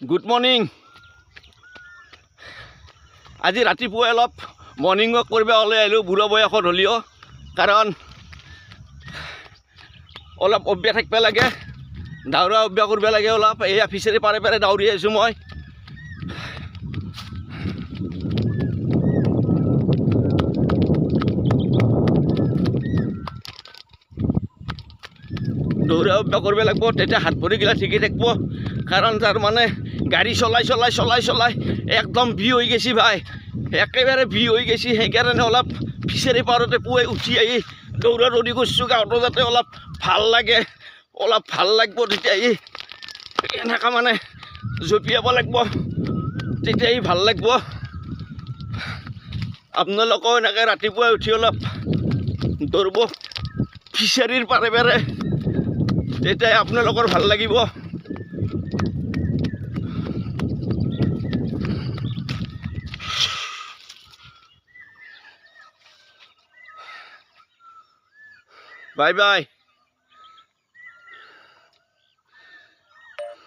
Good morning. আজি ৰাতিপুৱাই অলপ মৰ্নিং ৱাক কৰিব ওলাই আহিলোঁ বুঢ়া বয়সত হ'লেও, কাৰণ অলপ অভ্যাস থাকিব লাগে, দৌৰা অভ্যাস কৰিব লাগে অলপ। এয়া ফিচাৰী পাৰে পাৰে দৌৰি আছোঁ মই। দৌৰা অভ্যাস কৰিব লাগিব, তেতিয়া হাত ভৰিগিলা ঠিকেই থাকিব। কাৰণ তাৰ মানে গাড়ী চলাই একদম ভি হৈ গৈছে ভাই, একেবাৰে ভি হৈ গৈছে। সেইকাৰণে অলপ ফিচাৰী পাৰতে পুৱাই উঠি আহি দৌৰা দৌৰি কৰিছোঁ, গাঁৱতো যাতে অলপ ভাল লাগে, অলপ ভাল লাগিব। তেতিয়া এনেকুৱা মানে জঁপিয়াব লাগিব, তেতিয়া ভাল লাগিব। আপোনালোকেও এনেকৈ ৰাতিপুৱাই উঠি অলপ দৌৰিব ফিচাৰীৰ পাৰে পাৰে, তেতিয়াই আপোনালোকৰ ভাল লাগিব। Bye bye.